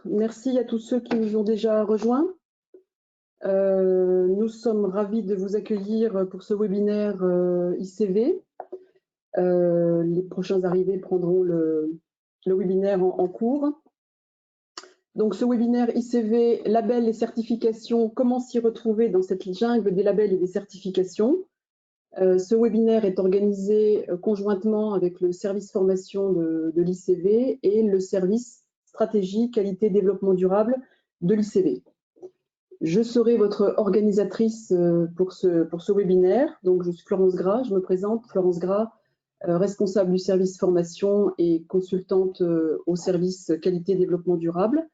Merci à tous ceux qui nous ont déjà rejoints. Nous sommes ravis de vous accueillir pour ce webinaire ICV. Les prochains arrivés prendront le webinaire en cours. Donc ce webinaire ICV, labels et certifications, comment s'y retrouver dans cette jungle des labels et des certifications. Ce webinaire est organisé conjointement avec le service formation de l'ICV et le service stratégie, qualité, développement durable de l'ICV. Je serai votre organisatrice pour ce webinaire. Donc, je suis Florence Gras, je me présente, Florence Gras, responsable du service formation et consultante au service qualité, développement durable.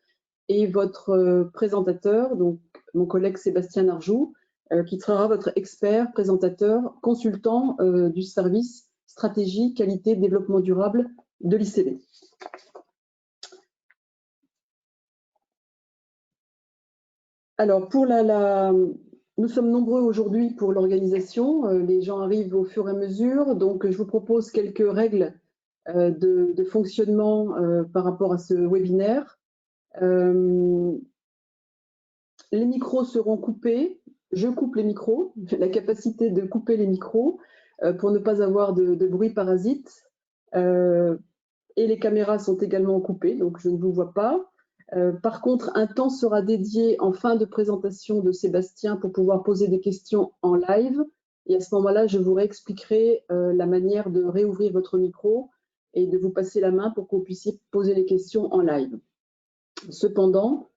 Et votre présentateur, donc mon collègue Sébastien Narjou, qui sera votre expert, présentateur, consultant du service stratégie, qualité, développement durable de l'ICV. Alors, nous sommes nombreux aujourd'hui pour l'organisation. Les gens arrivent au fur et à mesure. Donc, je vous propose quelques règles de fonctionnement par rapport à ce webinaire. Les micros seront coupés. Je coupe les micros. J'ai la capacité de couper les micros pour ne pas avoir de bruit parasite. Et les caméras sont également coupées, donc je ne vous vois pas. Par contre, un temps sera dédié en fin de présentation de Sébastien pour pouvoir poser des questions en live. Et à ce moment-là, je vous réexpliquerai la manière de réouvrir votre micro et de vous passer la main pour que vous puissiez poser les questions en live. Cependant,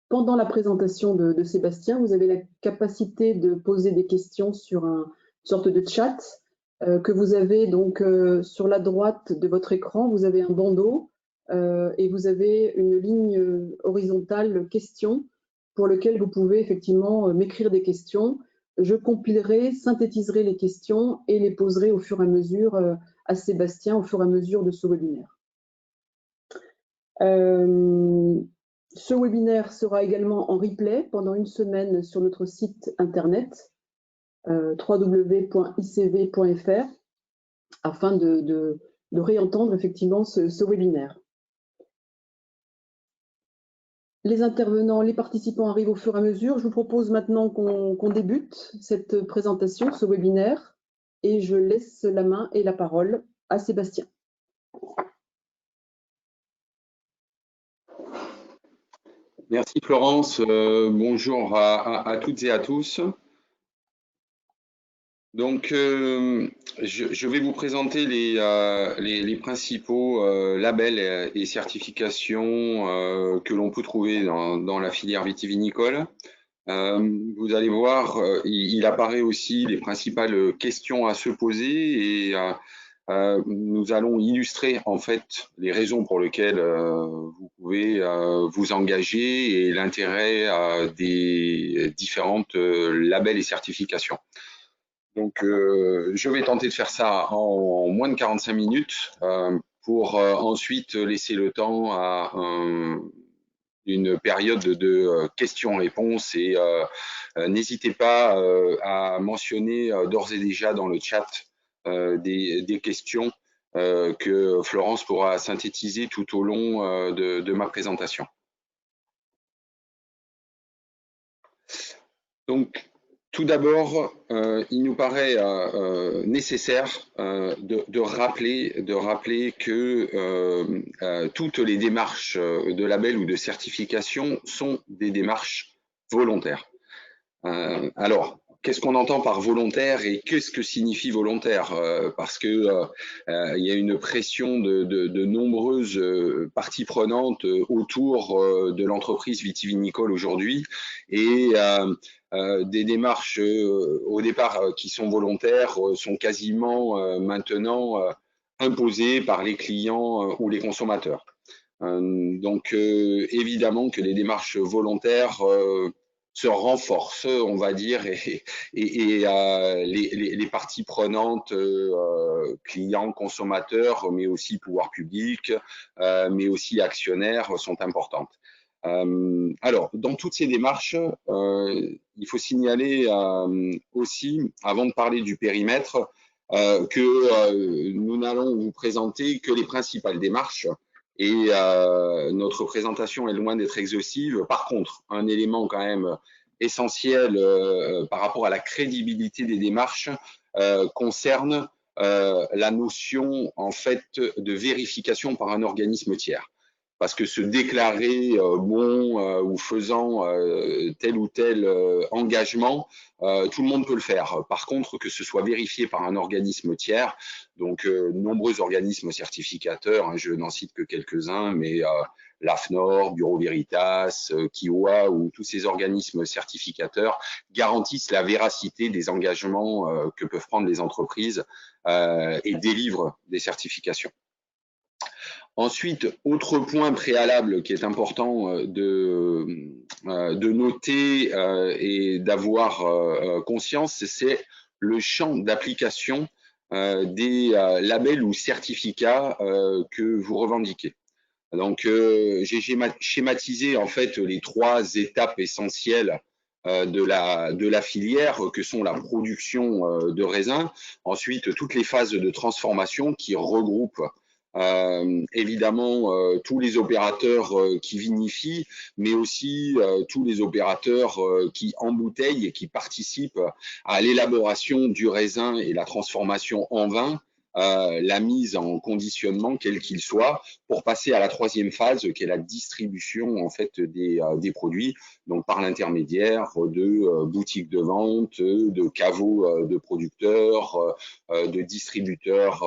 pendant la présentation de Sébastien, vous avez la capacité de poser des questions sur une sorte de chat que vous avez donc sur la droite de votre écran. Vous avez un bandeau et vous avez une ligne horizontale questions pour lequel vous pouvez effectivement m'écrire des questions. Je compilerai, synthétiserai les questions et les poserai au fur et à mesure à Sébastien au fur et à mesure de ce webinaire. Ce webinaire sera également en replay pendant une semaine sur notre site internet www.icv.fr afin de réentendre effectivement ce webinaire. Les intervenants, les participants arrivent au fur et à mesure. Je vous propose maintenant qu'on débute cette présentation, ce webinaire, et je laisse la main et la parole à Sébastien. Merci Florence, bonjour à toutes et à tous. Donc, je vais vous présenter les principaux labels et certifications que l'on peut trouver dans la filière vitivinicole. Vous allez voir, il apparaît aussi les principales questions à se poser et nous allons illustrer en fait les raisons pour lesquelles vous pouvez vous engager et l'intérêt des différentes labels et certifications. Donc, je vais tenter de faire ça en moins de 45 minutes pour ensuite laisser le temps à une période de questions-réponses et n'hésitez pas à mentionner d'ores et déjà dans le chat des questions que Florence pourra synthétiser tout au long de ma présentation. Donc, tout d'abord, il nous paraît nécessaire de rappeler que toutes les démarches de label ou de certification sont des démarches volontaires. Alors, qu'est-ce qu'on entend par volontaire et qu'est-ce que signifie volontaire? Parce que il y a une pression de nombreuses parties prenantes autour de l'entreprise vitivinicole aujourd'hui et des démarches au départ qui sont volontaires sont quasiment maintenant imposées par les clients ou les consommateurs. Donc évidemment que les démarches volontaires se renforcent, on va dire, et les parties prenantes, clients, consommateurs, mais aussi pouvoir public, mais aussi actionnaires, sont importantes. Alors, dans toutes ces démarches, il faut signaler aussi, avant de parler du périmètre, que nous n'allons vous présenter que les principales démarches Et notre présentation est loin d'être exhaustive. Par contre, un élément quand même essentiel par rapport à la crédibilité des démarches concerne la notion en fait de vérification par un organisme tiers. Parce que se déclarer bon ou faisant tel ou tel engagement, tout le monde peut le faire. Par contre, que ce soit vérifié par un organisme tiers, donc nombreux organismes certificateurs, hein, je n'en cite que quelques-uns, mais l'AFNOR, Bureau Veritas, Kiwa ou tous ces organismes certificateurs garantissent la véracité des engagements que peuvent prendre les entreprises et délivrent des certifications. Ensuite, autre point préalable qui est important de noter et d'avoir conscience, c'est le champ d'application des labels ou certificats que vous revendiquez. Donc, j'ai schématisé en fait les 3 étapes essentielles de la filière que sont la production de raisins, ensuite toutes les phases de transformation qui regroupent évidemment tous les opérateurs qui vinifient, mais aussi tous les opérateurs qui embouteillent et qui participent à l'élaboration du raisin et la transformation en vin, la mise en conditionnement quel qu'il soit, pour passer à la 3e phase qui est la distribution en fait des produits, donc par l'intermédiaire de boutiques de vente, de caveaux de producteurs, de distributeurs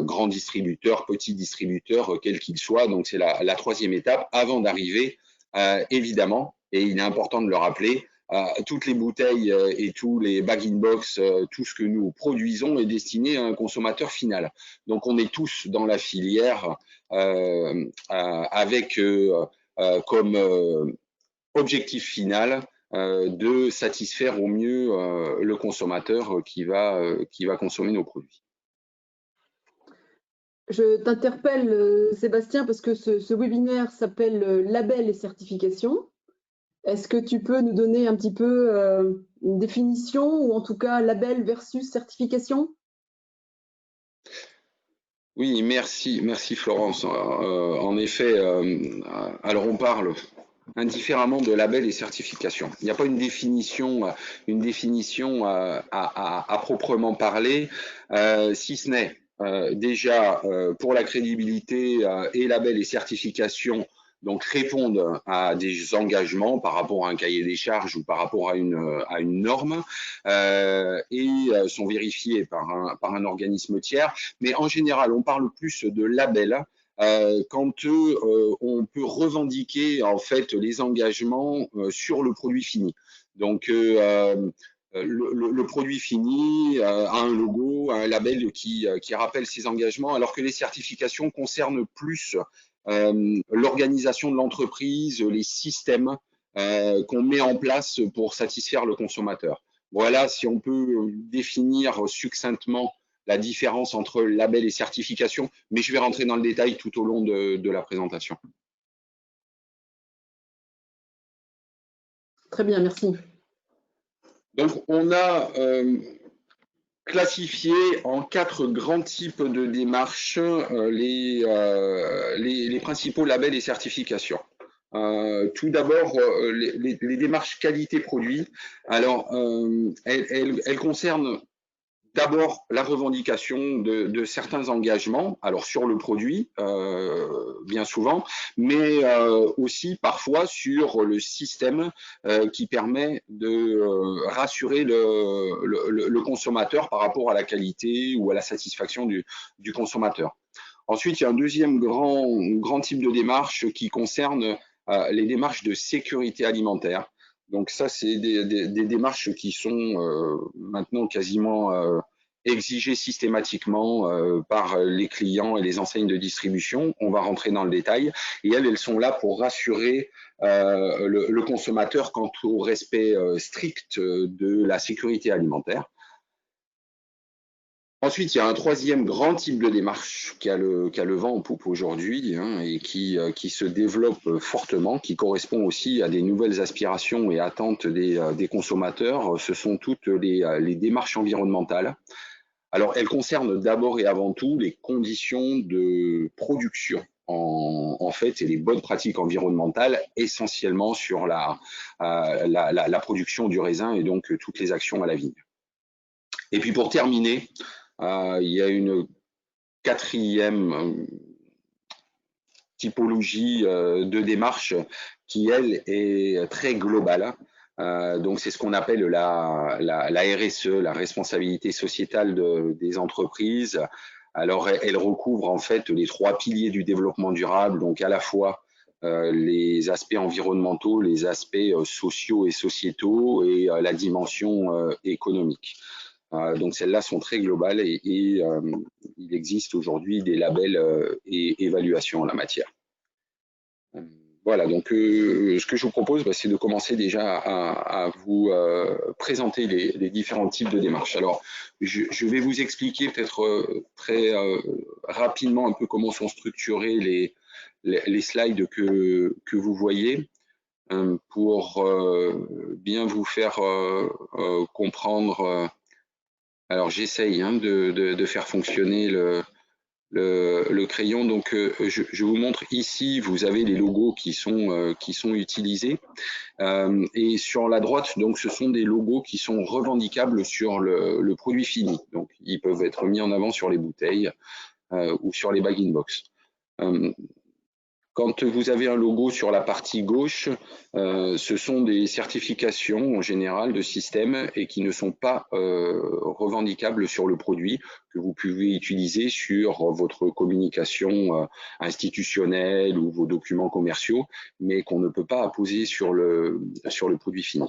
grands distributeurs, petits distributeurs, quels qu'ils soient. Donc, c'est la 3e étape avant d'arriver, évidemment, et il est important de le rappeler, toutes les bouteilles et tous les bag-in-box, tout ce que nous produisons est destiné à un consommateur final. Donc, on est tous dans la filière avec comme objectif final de satisfaire au mieux le consommateur qui va consommer nos produits. Je t'interpelle, Sébastien, parce que ce webinaire s'appelle Label et certification. Est-ce que tu peux nous donner un petit peu une définition, ou en tout cas label versus certification? Oui, merci Florence. En effet, alors on parle indifféremment de label et certification. Il n'y a pas une définition à proprement parler, si ce n'est déjà pour la crédibilité et label et certification, donc répondent à des engagements par rapport à un cahier des charges ou par rapport à une norme et sont vérifiés par un organisme tiers. Mais en général, on parle plus de label quand on peut revendiquer en fait les engagements sur le produit fini. Donc le produit fini a un logo, un label qui rappelle ses engagements, alors que les certifications concernent plus l'organisation de l'entreprise, les systèmes qu'on met en place pour satisfaire le consommateur. Voilà, si on peut définir succinctement la différence entre label et certification, mais je vais rentrer dans le détail tout au long de la présentation. Très bien, merci. Donc, on a classifié en 4 grands types de démarches les principaux labels et certifications. Tout d'abord, les démarches qualité produit. Alors, elles concernent d'abord la revendication de certains engagements, alors sur le produit, bien souvent, mais aussi parfois sur le système qui permet de rassurer le consommateur par rapport à la qualité ou à la satisfaction du consommateur. Ensuite, il y a un deuxième grand type de démarche qui concerne les démarches de sécurité alimentaire. Donc ça, c'est des démarches qui sont maintenant quasiment exigées systématiquement par les clients et les enseignes de distribution. On va rentrer dans le détail. Et elles sont là pour rassurer le consommateur quant au respect strict de la sécurité alimentaire. Ensuite, il y a un troisième grand type de démarche qui a le vent en poupe aujourd'hui et qui se développe fortement, qui correspond aussi à des nouvelles aspirations et attentes des consommateurs. Ce sont toutes les démarches environnementales. Alors, elle concerne d'abord et avant tout les conditions de production en fait et les bonnes pratiques environnementales, essentiellement sur la production du raisin et donc toutes les actions à la vigne. Et puis pour terminer, il y a une quatrième typologie de démarche qui, elle, est très globale. Donc, c'est ce qu'on appelle la RSE, la responsabilité sociétale des entreprises. Alors, elle recouvre en fait les 3 piliers du développement durable, donc à la fois les aspects environnementaux, les aspects sociaux et sociétaux et la dimension économique. Donc celles-là sont très globales et il existe aujourd'hui des labels et évaluations en la matière. Voilà, donc ce que je vous propose, c'est de commencer déjà à vous présenter les différents types de démarches. Alors, je vais vous expliquer peut-être très rapidement un peu comment sont structurés les slides que vous voyez pour bien vous faire comprendre. Alors, j'essaye de faire fonctionner le crayon. Donc, je vous montre ici, vous avez les logos qui sont utilisés. Et sur la droite, donc, ce sont des logos qui sont revendicables sur le produit fini. Donc, ils peuvent être mis en avant sur les bouteilles ou sur les bag-in-box. Quand vous avez un logo sur la partie gauche, ce sont des certifications en général de système et qui ne sont pas revendicables sur le produit, que vous pouvez utiliser sur votre communication institutionnelle ou vos documents commerciaux, mais qu'on ne peut pas apposer sur le produit fini.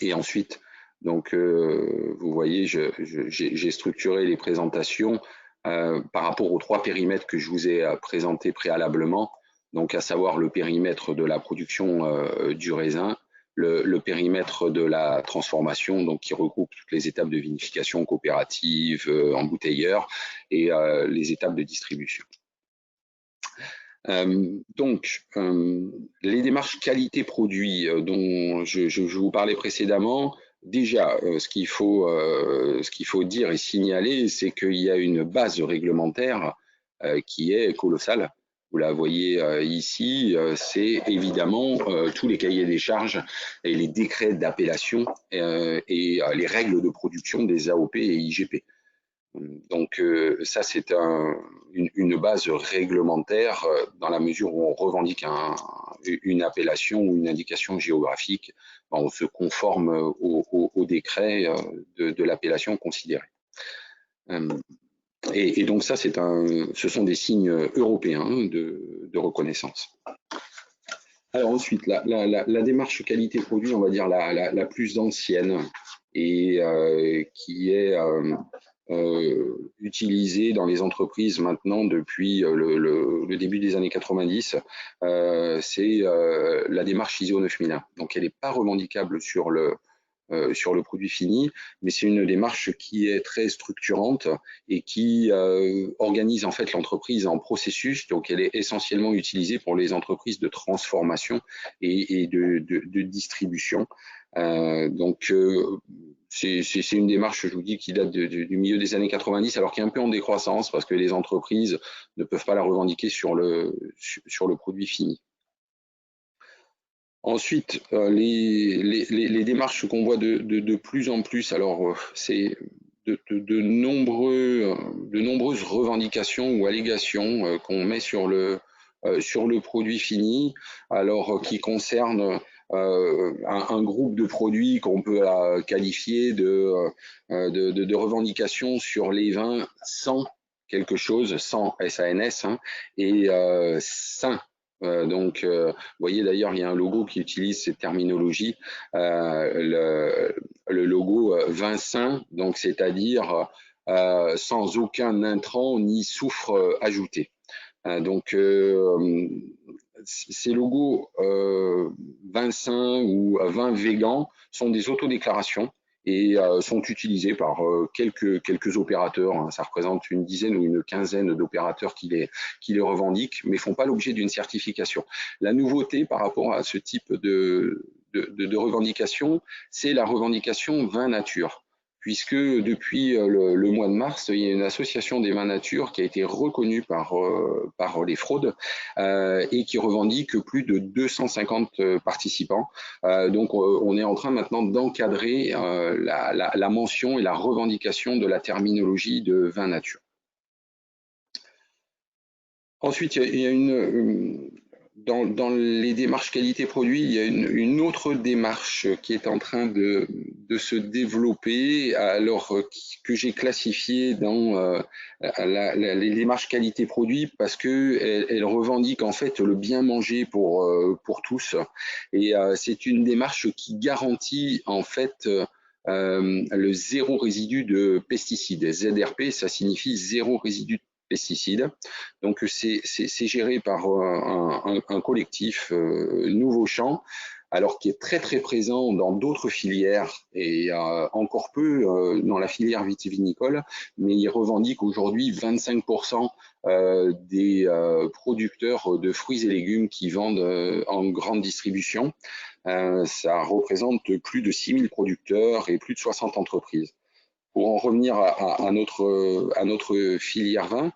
Et ensuite, donc, vous voyez, j'ai structuré les présentations par rapport aux 3 périmètres que je vous ai présentés préalablement. Donc, à savoir le périmètre de la production du raisin, le périmètre de la transformation, donc qui regroupe toutes les étapes de vinification coopérative, embouteilleur, et les étapes de distribution. Donc, les démarches qualité-produit dont je vous parlais précédemment, déjà, ce qu'il faut dire et signaler, c'est qu'il y a une base réglementaire qui est colossale. Vous la voyez ici, c'est évidemment tous les cahiers des charges et les décrets d'appellation et les règles de production des AOP et IGP. Donc ça, c'est une base réglementaire dans la mesure où on revendique une appellation ou une indication géographique, on se conforme au décret de l'appellation considérée. Et donc ça, ce sont des signes européens de reconnaissance. Alors ensuite, la démarche qualité-produit, on va dire la plus ancienne et qui est utilisée dans les entreprises maintenant depuis le début des années 90, c'est la démarche ISO 9001. Donc elle n'est pas revendicable sur le produit fini, mais c'est une démarche qui est très structurante et qui organise en fait l'entreprise en processus. Donc elle est essentiellement utilisée pour les entreprises de transformation et de distribution. Donc c'est une démarche, je vous dis, qui date du milieu des années 90, alors qui est un peu en décroissance parce que les entreprises ne peuvent pas la revendiquer sur le produit fini. Ensuite, les démarches qu'on voit de plus en plus, alors c'est de nombreuses revendications ou allégations qu'on met sur le produit fini, alors qui concernent un groupe de produits qu'on peut qualifier de revendications sur les vins sans quelque chose, sans SANS, et sain. Donc, vous voyez d'ailleurs, il y a un logo qui utilise cette terminologie, le logo vin sain, donc c'est-à-dire sans aucun intrant ni soufre ajouté. Donc, ces logos vin sain ou vin végan sont des autodéclarations et sont utilisés par quelques opérateurs. Ça représente une dizaine ou une quinzaine d'opérateurs qui les revendiquent, mais font pas l'objet d'une certification. La nouveauté par rapport à ce type de revendication, c'est la revendication vin nature. puisque depuis le mois de mars, il y a une association des vins nature qui a été reconnue par les fraudes et qui revendique plus de 250 participants. Donc on est en train maintenant d'encadrer la mention et la revendication de la terminologie de vin nature. Ensuite, il y a dans les démarches qualité-produit, il y a une autre démarche qui est en train de se développer, alors que j'ai classifiée dans les démarches qualité-produit parce qu'elle revendique en fait le bien manger pour tous. Et c'est une démarche qui garantit en fait le zéro résidu de pesticides. ZRP, ça signifie zéro résidu de pesticides. Donc c'est géré par un collectif Nouveau Champ, alors qui est très très présent dans d'autres filières et encore peu dans la filière vitivinicole, mais il revendique aujourd'hui 25% des producteurs de fruits et légumes qui vendent en grande distribution. Ça représente plus de 6000 producteurs et plus de 60 entreprises. Pour en revenir à notre filière vin,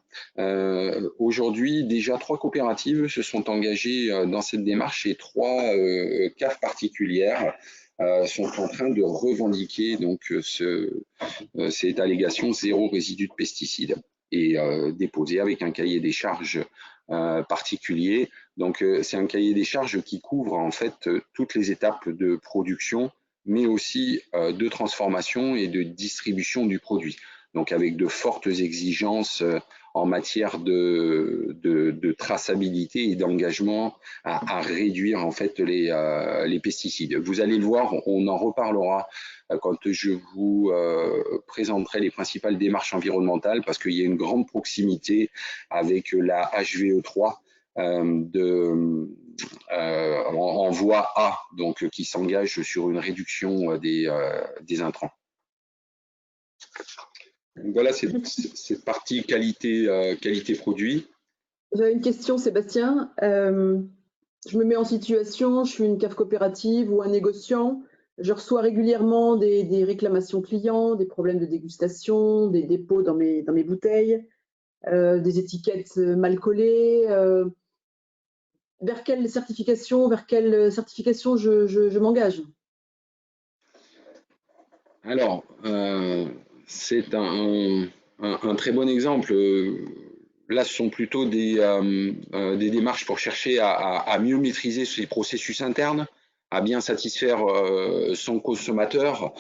aujourd'hui, déjà 3 coopératives se sont engagées dans cette démarche et 3 caves particulières sont en train de revendiquer donc cette allégation zéro résidu de pesticides et déposée avec un cahier des charges particulier. Donc c'est un cahier des charges qui couvre en fait toutes les étapes de production, mais aussi de transformation et de distribution du produit. Donc avec de fortes exigences en matière de traçabilité et d'engagement à réduire en fait les pesticides. Vous allez le voir, on en reparlera quand je vous présenterai les principales démarches environnementales, parce qu'il y a une grande proximité avec la HVE3 en voie A, donc qui s'engage sur une réduction des intrants. Donc voilà, cette partie qualité produit. J'avais une question, Sébastien. Je me mets en situation, je suis une cave coopérative ou un négociant. Je reçois régulièrement des réclamations clients, des problèmes de dégustation, des dépôts dans mes bouteilles, des étiquettes mal collées. Vers quelle certification je m'engage? Alors, c'est un très bon exemple. Là, ce sont plutôt des démarches pour chercher à mieux maîtriser ces processus internes, à bien satisfaire son consommateur.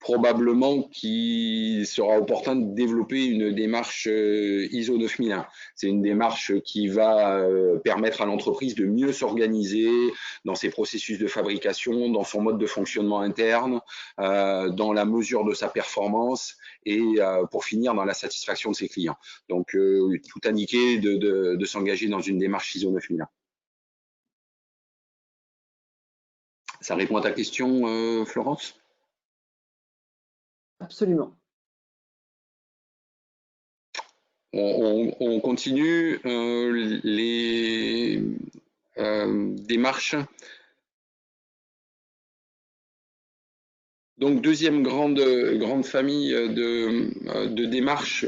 Probablement qu'il sera opportun de développer une démarche ISO 9001. C'est une démarche qui va permettre à l'entreprise de mieux s'organiser dans ses processus de fabrication, dans son mode de fonctionnement interne, dans la mesure de sa performance et pour finir dans la satisfaction de ses clients. Donc tout indiqué de s'engager dans une démarche ISO 9001. Ça répond à ta question, Florence ? Absolument. On continue les démarches. Donc, deuxième grande famille de démarches,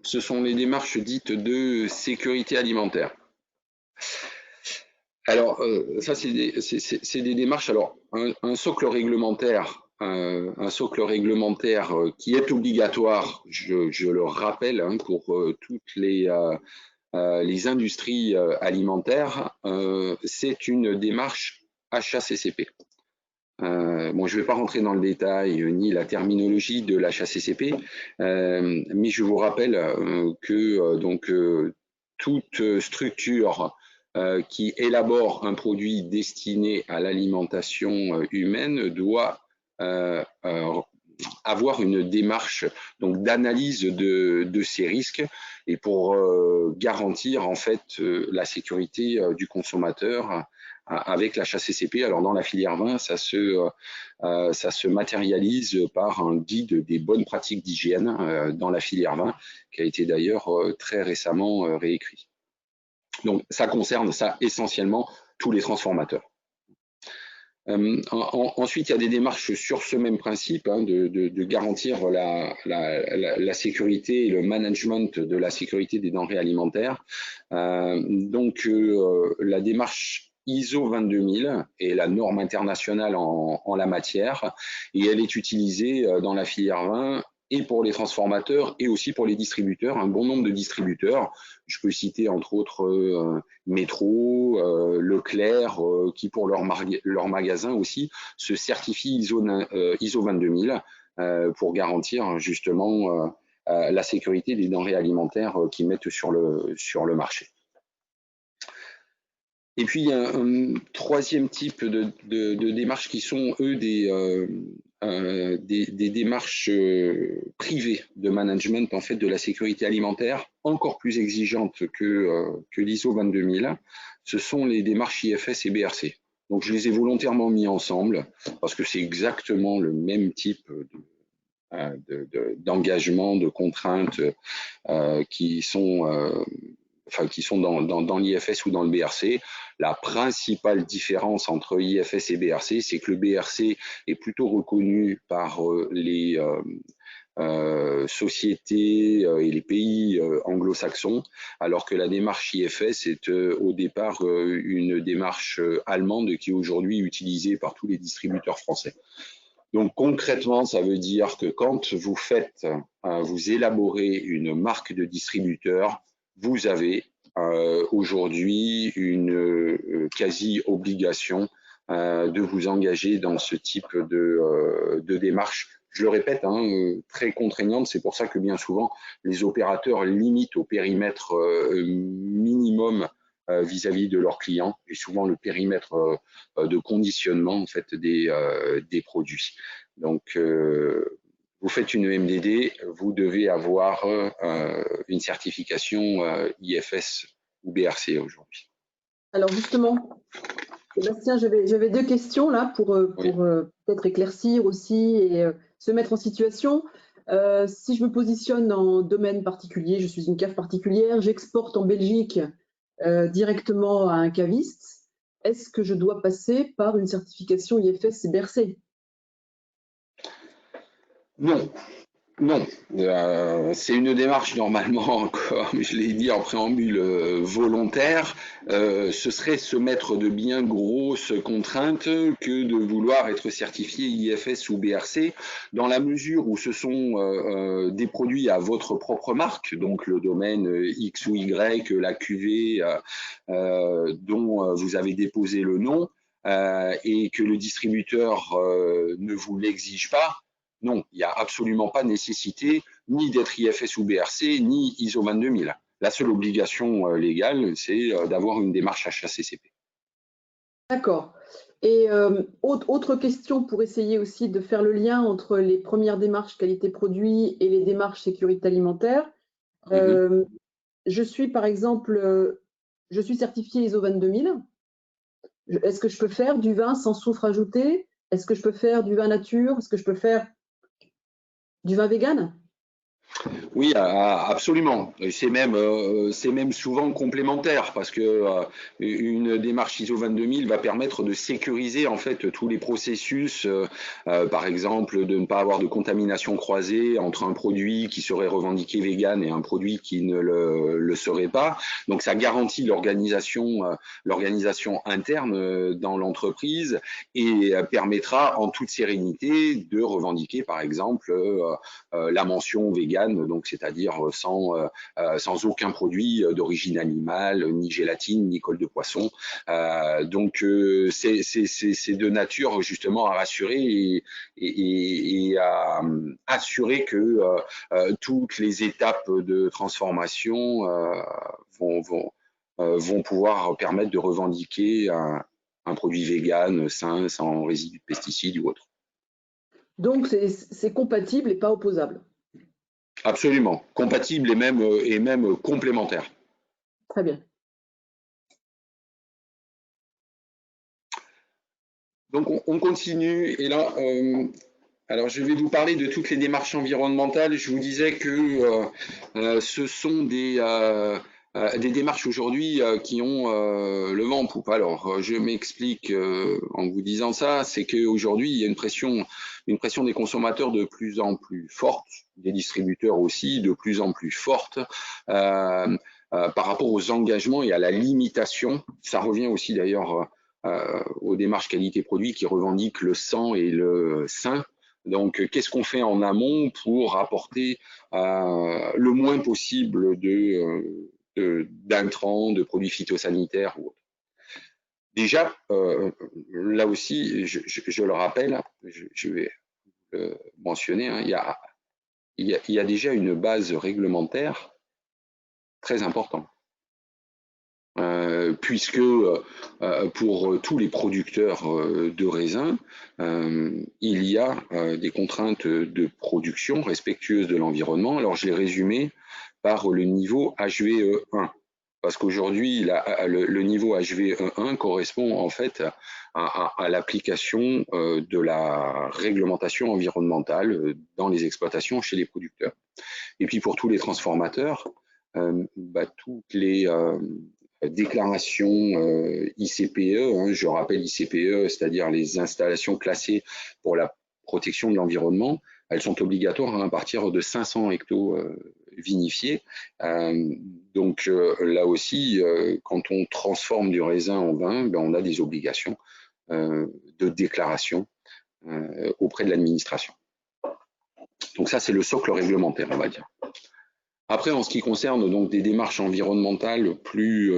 ce sont les démarches dites de sécurité alimentaire. Alors, ça, c'est des démarches. Alors, un socle réglementaire. Un socle réglementaire qui est obligatoire, je le rappelle, hein, pour toutes les industries alimentaires, c'est une démarche HACCP. Bon, je ne vais pas rentrer dans le détail ni la terminologie de l'HACCP, mais je vous rappelle que toute structure qui élabore un produit destiné à l'alimentation humaine doit avoir une démarche donc d'analyse de ces risques et pour garantir en fait la sécurité du consommateur avec la HACCP. Alors dans la filière vin, ça se matérialise par un guide des bonnes pratiques d'hygiène dans la filière vin, qui a été d'ailleurs très récemment réécrit. Donc ça concerne ça essentiellement tous les transformateurs. Ensuite, il y a des démarches sur ce même principe, hein, de garantir la sécurité et le management de la sécurité des denrées alimentaires. La démarche ISO 22000 est la norme internationale en la matière, et elle est utilisée dans la filière vin et pour les transformateurs et aussi pour les distributeurs, un bon nombre de distributeurs. Je peux citer entre autres Métro, Leclerc, qui pour leur magasin aussi se certifient ISO 22000 pour garantir justement la sécurité des denrées alimentaires qu'ils mettent sur le marché. Et puis, il y a un troisième type de démarches qui sont, eux, des démarches privées de management en fait, de la sécurité alimentaire, encore plus exigeantes que l'ISO 22000. Ce sont les démarches IFS et BRC. Donc, je les ai volontairement mis ensemble parce que c'est exactement le même type d'engagement, de contraintes qui sont dans l'IFS ou dans le BRC. La principale différence entre IFS et BRC, c'est que le BRC est plutôt reconnu par les sociétés et les pays anglo-saxons, alors que la démarche IFS est au départ une démarche allemande qui est aujourd'hui utilisée par tous les distributeurs français. Donc concrètement, ça veut dire que quand vous élaborez une marque de distributeur, vous avez aujourd'hui une quasi-obligation de vous engager dans ce type de démarche. Je le répète, hein, très contraignante, c'est pour ça que bien souvent, les opérateurs limitent au périmètre minimum vis-à-vis de leurs clients et souvent le périmètre de conditionnement en fait, des produits. Donc, vous faites une MDD, vous devez avoir une certification IFS ou BRC aujourd'hui. Alors justement, Sébastien, j'avais deux questions là pour peut-être éclaircir aussi et se mettre en situation. Si je me positionne en domaine particulier, je suis une cave particulière, j'exporte en Belgique directement à un caviste, est-ce que je dois passer par une certification IFS et BRC? Non. Non, c'est une démarche normalement, comme je l'ai dit en préambule, volontaire. Ce serait se mettre de bien grosses contraintes que de vouloir être certifié IFS ou BRC, dans la mesure où ce sont des produits à votre propre marque, donc le domaine X ou Y, la cuvée dont vous avez déposé le nom, et que le distributeur ne vous l'exige pas. Non, il n'y a absolument pas nécessité ni d'être IFS ou BRC, ni ISO 22000. La seule obligation légale, c'est d'avoir une démarche HACCP. D'accord. Et autre question pour essayer aussi de faire le lien entre les premières démarches qualité produit et les démarches sécurité alimentaire. Je suis par exemple, je suis certifiée ISO 22000. Est-ce que je peux faire du vin sans soufre ajouté? Est-ce que je peux faire du vin nature? Est-ce que je peux faire du vin vegan? Oui, absolument. C'est même souvent complémentaire parce que une démarche ISO 22000 va permettre de sécuriser en fait tous les processus, par exemple de ne pas avoir de contamination croisée entre un produit qui serait revendiqué vegan et un produit qui ne le serait pas. Donc ça garantit l'organisation interne dans l'entreprise et permettra en toute sérénité de revendiquer par exemple la mention vegan, donc c'est-à-dire sans aucun produit d'origine animale, ni gélatine, ni colle de poisson. Donc c'est de nature justement à rassurer et à assurer que toutes les étapes de transformation vont pouvoir permettre de revendiquer un produit vegan, sain, sans résidus de pesticides ou autre. Donc c'est compatible et pas opposable. Absolument, compatible et même complémentaire. Très bien. Donc on continue et là, alors je vais vous parler de toutes les démarches environnementales. Je vous disais que ce sont Des démarches aujourd'hui qui ont le vent en poupe. Alors, je m'explique en vous disant ça, c'est qu'aujourd'hui, il y a une pression des consommateurs de plus en plus forte, des distributeurs aussi de plus en plus forte, par rapport aux engagements et à la limitation. Ça revient aussi d'ailleurs aux démarches qualité-produit qui revendiquent le sang et le sein. Donc, qu'est-ce qu'on fait en amont pour apporter le moins possible d'intrants, de produits phytosanitaires ou autres. Déjà, là aussi, je le rappelle, je vais le mentionner, hein, il y a déjà une base réglementaire très importante. Puisque pour tous les producteurs de raisins, il y a des contraintes de production respectueuses de l'environnement. Alors je l'ai résumé par le niveau HVE1, parce qu'aujourd'hui le niveau HVE1 correspond en fait à l'application de la réglementation environnementale dans les exploitations chez les producteurs. Et puis pour tous les transformateurs, toutes les déclaration ICPE, hein, je rappelle ICPE, c'est-à-dire les installations classées pour la protection de l'environnement, elles sont obligatoires à partir de 500 hectos vinifiés. Donc là aussi, quand on transforme du raisin en vin, on a des obligations de déclaration auprès de l'administration. Donc ça, c'est le socle réglementaire, on va dire. Après, en ce qui concerne donc des démarches environnementales plus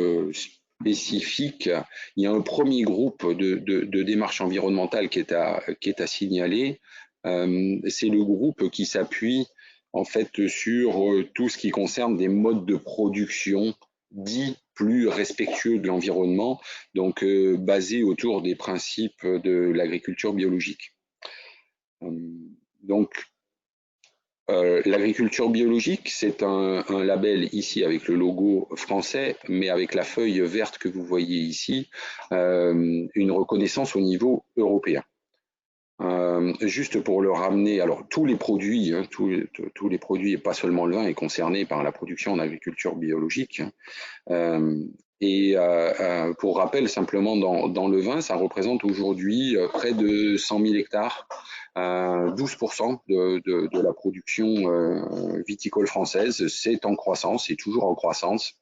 spécifiques, il y a un premier groupe de démarches environnementales qui est à signaler. C'est le groupe qui s'appuie en fait sur tout ce qui concerne des modes de production dits plus respectueux de l'environnement, donc basés autour des principes de l'agriculture biologique. Donc, l'agriculture biologique, c'est un label ici avec le logo français, mais avec la feuille verte que vous voyez ici, une reconnaissance au niveau européen. Juste pour le ramener, alors tous les produits, hein, tous les produits et pas seulement le vin est concerné par la production en agriculture biologique. Et pour rappel, simplement dans le vin, ça représente aujourd'hui près de 100 000 hectares, 12% de la production viticole française. C'est en croissance, c'est toujours en croissance.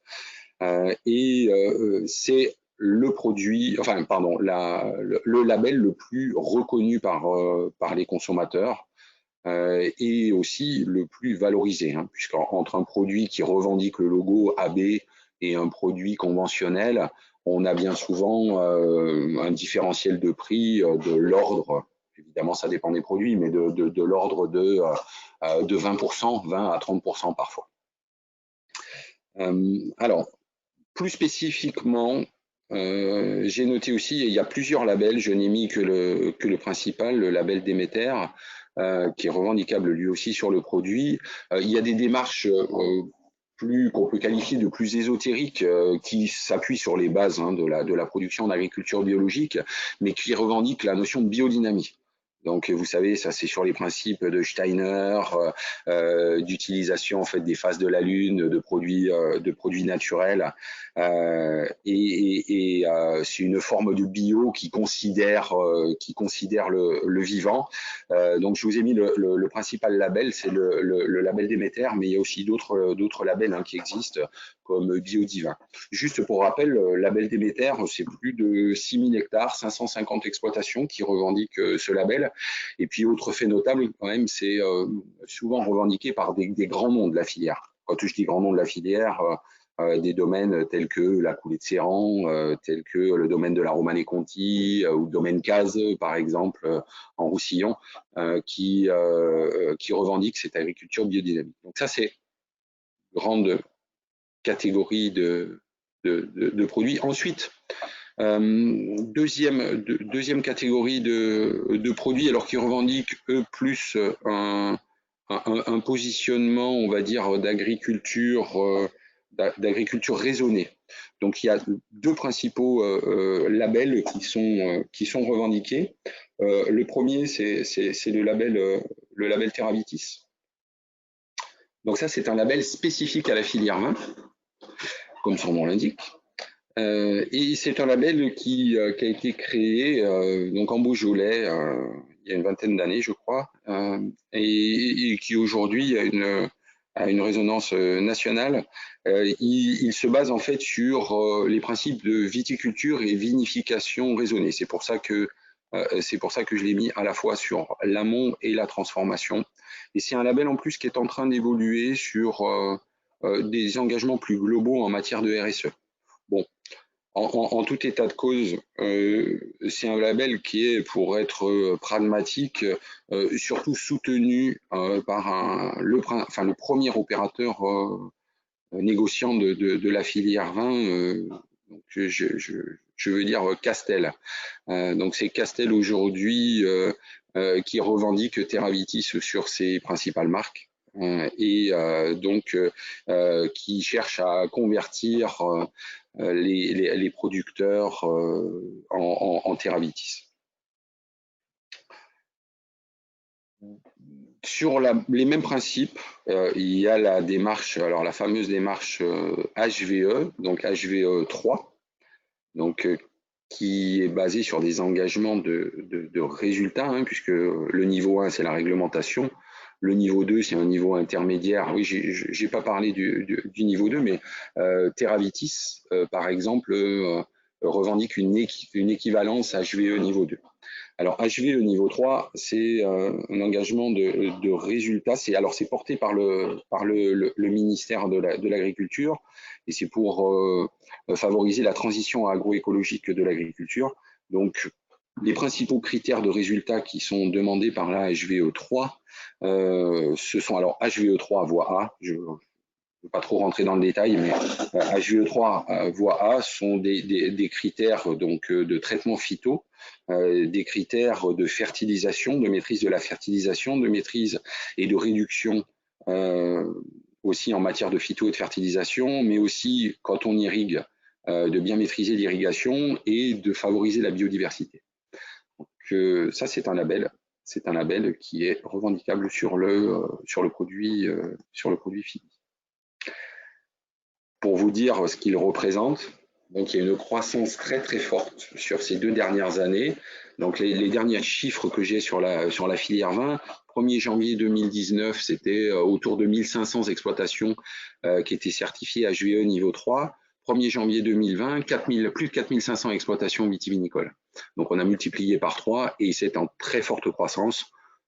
C'est le produit, enfin pardon, le label le plus reconnu par les consommateurs et aussi le plus valorisé, hein, puisqu'entre un produit qui revendique le logo AB et un produit conventionnel, on a bien souvent un différentiel de prix de l'ordre, évidemment ça dépend des produits, mais de l'ordre de 20%, 20 à 30% parfois. Alors, plus spécifiquement, j'ai noté aussi, il y a plusieurs labels, je n'ai mis que le principal, le label Déméter, qui est revendicable lui aussi sur le produit. Il y a des démarches qu'on peut qualifier de plus ésotériques qui s'appuient sur les bases hein, de la production d'agriculture biologique, mais qui revendiquent la notion de biodynamie. Donc, vous savez, ça c'est sur les principes de Steiner, d'utilisation en fait des phases de la Lune, de produits naturels, c'est une forme de bio qui considère le vivant. Donc, je vous ai mis le principal label, c'est le label Déméter, mais il y a aussi d'autres labels hein, qui existent comme Biodivin. Juste pour rappel, le label Déméter, c'est plus de 6 000 hectares, 550 exploitations qui revendiquent ce label. Et puis, autre fait notable, quand même, c'est souvent revendiqué par des grands noms de la filière. Quand je dis grands noms de la filière, des domaines tels que la Coulée de Séran, tels que le domaine de la Romanée Conti ou le domaine Cazes, par exemple, en Roussillon, qui revendiquent cette agriculture biodynamique. Donc ça, c'est une grande catégorie de produits. Ensuite, deuxième catégorie de produits, alors qui revendiquent eux plus un positionnement, on va dire, d'agriculture raisonnée. Donc il y a deux principaux labels qui sont revendiqués. Le premier, c'est le label Terravitis. Donc ça, c'est un label spécifique à la filière vin. comme son nom l'indique. Et c'est un label qui a été créé donc en Beaujolais il y a une vingtaine d'années, je crois, et qui aujourd'hui a une résonance nationale. Il se base en fait sur les principes de viticulture et vinification raisonnée. C'est pour ça que je l'ai mis à la fois sur l'amont et la transformation. Et c'est un label en plus qui est en train d'évoluer sur des engagements plus globaux en matière de RSE. Bon, en tout état de cause, c'est un label qui est, pour être pragmatique, surtout soutenu par le premier opérateur négociant de la filière vin, donc je veux dire Castel. Donc c'est Castel aujourd'hui qui revendique Terravitis sur ses principales marques. Et donc qui cherche à convertir les producteurs en Terravitis. Sur les mêmes principes, il y a la démarche, alors la fameuse démarche HVE, donc HVE 3, donc qui est basée sur des engagements de résultats, hein, puisque le niveau 1 c'est la réglementation, le niveau 2 c'est un niveau intermédiaire. Oui, j'ai pas parlé du niveau 2, mais Terravitis par exemple revendique une équivalence HVE niveau 2. Alors HVE niveau 3, c'est un engagement de résultats. C'est porté par le ministère de l'Agriculture et c'est pour favoriser la transition agroécologique de l'agriculture. Donc les principaux critères de résultats qui sont demandés par la HVE 3, ce sont alors HVE 3 voie A. Je ne veux pas trop rentrer dans le détail, mais HVE 3 voie A sont des critères donc de traitement phyto, des critères de fertilisation, de maîtrise de la fertilisation, de maîtrise et de réduction aussi en matière de phyto et de fertilisation, mais aussi quand on irrigue, de bien maîtriser l'irrigation et de favoriser la biodiversité. Donc ça c'est un label. C'est un label qui est revendicable sur le produit fini. Pour vous dire ce qu'il représente, donc il y a une croissance très très forte sur ces 2 dernières années. Donc les derniers chiffres que j'ai sur la filière vin, 1er janvier 2019, c'était autour de 1500 exploitations qui étaient certifiées HVE niveau 3. 1er janvier 2020, plus de 4500 exploitations vitivinicoles. Donc on a multiplié par 3 et c'est en très forte croissance,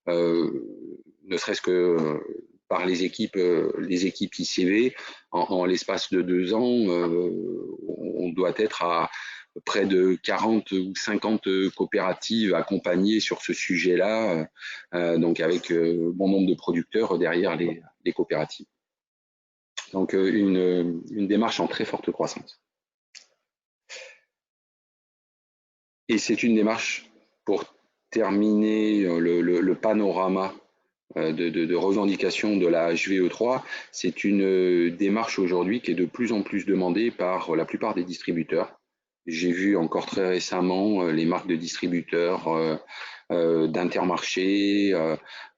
ne serait-ce que par les équipes ICV. En l'espace de 2 ans, on doit être à près de 40 ou 50 coopératives accompagnées sur ce sujet-là, donc avec bon nombre de producteurs derrière les coopératives. Donc une démarche en très forte croissance. Et c'est une démarche, pour terminer le panorama de revendication de la HVE 3, c'est une démarche aujourd'hui qui est de plus en plus demandée par la plupart des distributeurs. J'ai vu encore très récemment les marques de distributeurs d'Intermarché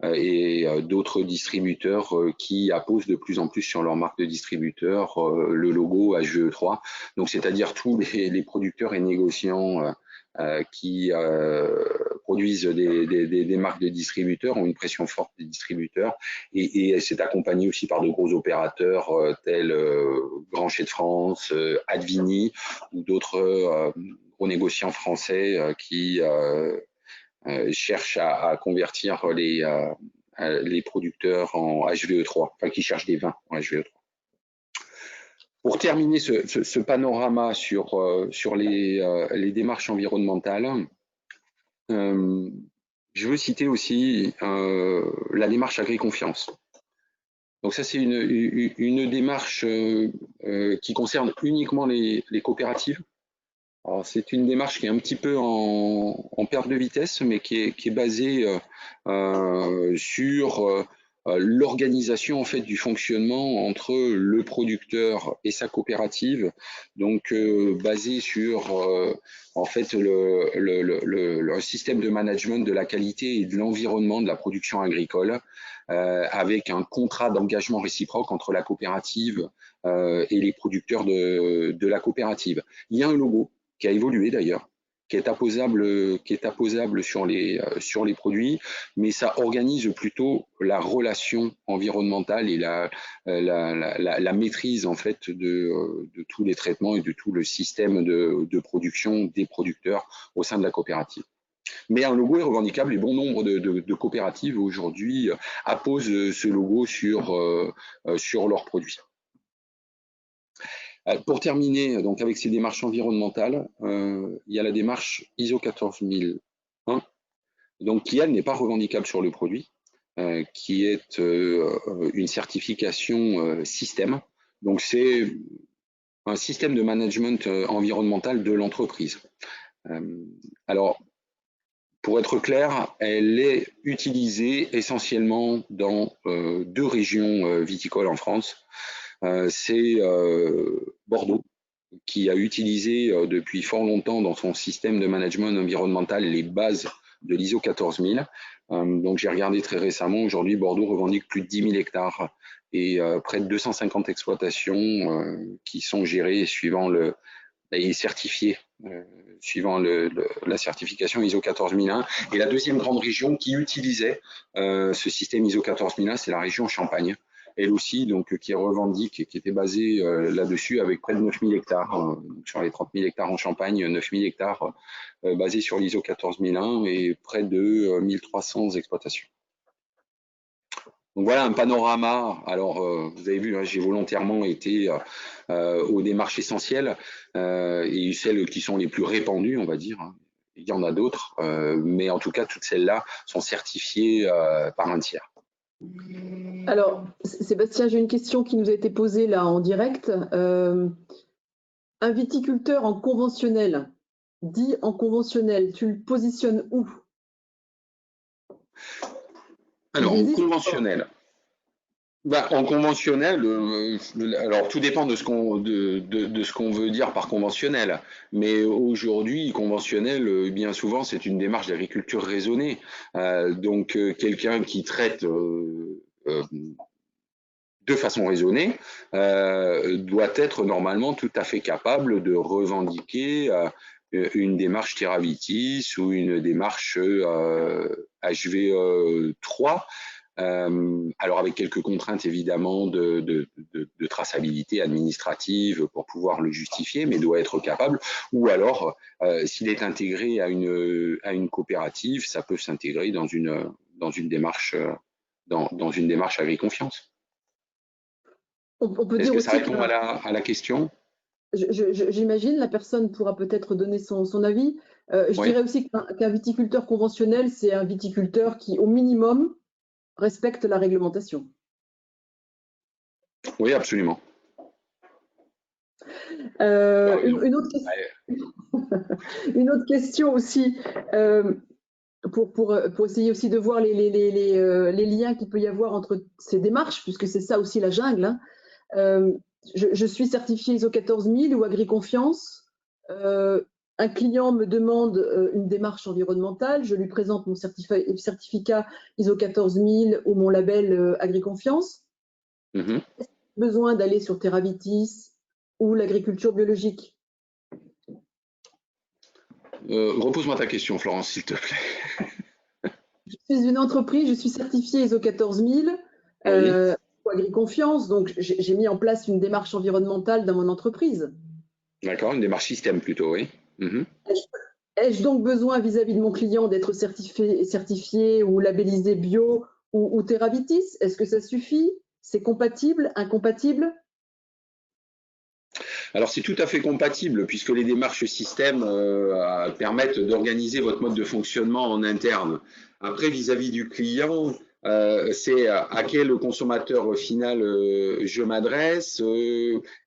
et d'autres distributeurs qui apposent de plus en plus sur leur marque de distributeur le logo HVE 3. Donc c'est-à-dire tous les producteurs et négociants qui produisent des marques de distributeurs, ont une pression forte des distributeurs et c'est accompagné aussi par de gros opérateurs tels Grancher de France, Advini ou d'autres gros négociants français qui cherchent à convertir les producteurs en HVE 3, enfin qui cherchent des vins en HVE 3. Pour terminer ce panorama sur les démarches environnementales, je veux citer aussi la démarche Agriconfiance. Donc ça, c'est une démarche qui concerne uniquement les coopératives. C'est une démarche qui est un petit peu en perte de vitesse, mais qui est basée sur l'organisation en fait du fonctionnement entre le producteur et sa coopérative, donc basé sur en fait le système de management de la qualité et de l'environnement de la production agricole, avec un contrat d'engagement réciproque entre la coopérative et les producteurs de la coopérative. Il y a un logo qui a évolué d'ailleurs, qui est apposable sur les produits, mais ça organise plutôt la relation environnementale et la maîtrise en fait de tous les traitements et de tout le système de production des producteurs au sein de la coopérative. Mais un logo est revendicable et bon nombre de coopératives aujourd'hui apposent ce logo sur leurs produits. Pour terminer donc avec ces démarches environnementales, il y a la démarche ISO 14001, donc qui elle n'est pas revendicable sur le produit, qui est une certification système. Donc c'est un système de management environnemental de l'entreprise. Alors pour être clair, elle est utilisée essentiellement dans deux régions viticoles en France. C'est Bordeaux, qui a utilisé depuis fort longtemps dans son système de management environnemental les bases de l'ISO 14000. Donc j'ai regardé très récemment, aujourd'hui Bordeaux revendique plus de 10 000 hectares et près de 250 exploitations qui sont gérées suivant et certifiées suivant la certification ISO 14001. Et la deuxième grande région qui utilisait ce système ISO 14001, c'est la région Champagne, elle aussi, donc, qui revendique et qui était basée là-dessus avec près de 9 000 hectares. Sur les 30 000 hectares en Champagne, 9 000 hectares basés sur l'ISO 14001 et près de 1300 exploitations. Donc voilà un panorama. Alors, vous avez vu, hein, j'ai volontairement été aux démarches essentielles et celles qui sont les plus répandues, on va dire. Il y en a d'autres, mais en tout cas, toutes celles-là sont certifiées par un tiers. Alors, Sébastien, j'ai une question qui nous a été posée là en direct. Un viticulteur en conventionnel, dit en conventionnel, tu le positionnes où? Alors, en conventionnel. Bah, en conventionnel, alors tout dépend de ce qu'on veut dire par conventionnel. Mais aujourd'hui, conventionnel, bien souvent, c'est une démarche d'agriculture raisonnée. Donc, quelqu'un qui traite de façon raisonnée doit être normalement tout à fait capable de revendiquer une démarche Terravitis ou une démarche HV3. Alors avec quelques contraintes évidemment de traçabilité administrative pour pouvoir le justifier, mais doit être capable. Ou alors, s'il est intégré à une coopérative, ça peut s'intégrer dans une démarche agri-confiance. On peut Est-ce dire que aussi ça répond à la question? J'imagine, la personne pourra peut-être donner son avis. Je Oui. dirais aussi qu'un viticulteur conventionnel, c'est un viticulteur qui, au minimum, respecte la réglementation. Oui, absolument. Une autre question aussi, pour essayer aussi de voir les liens qu'il peut y avoir entre ces démarches, puisque c'est ça aussi la jungle, hein. Je suis certifiée ISO 14000 ou Agri-Confiance. Un client me demande une démarche environnementale, je lui présente mon certificat ISO 14000 ou mon label Agri-Confiance. Mm-hmm. Est-ce qu'il y a besoin d'aller sur Terravitis ou l'agriculture biologique? Repose-moi ta question, Florence, s'il te plaît. Je suis une entreprise, je suis certifiée ISO 14000 Oui. ou Agri-Confiance, donc j'ai mis en place une démarche environnementale dans mon entreprise. D'accord, une démarche système plutôt, oui. Mm-hmm. Ai-je donc besoin vis-à-vis de mon client d'être certifié ou labellisé bio ou Terravitis? Est-ce que ça suffit? C'est compatible? Incompatible? Alors c'est tout à fait compatible puisque les démarches système permettent d'organiser votre mode de fonctionnement en interne. Après, vis-à-vis du client, c'est à quel consommateur final je m'adresse.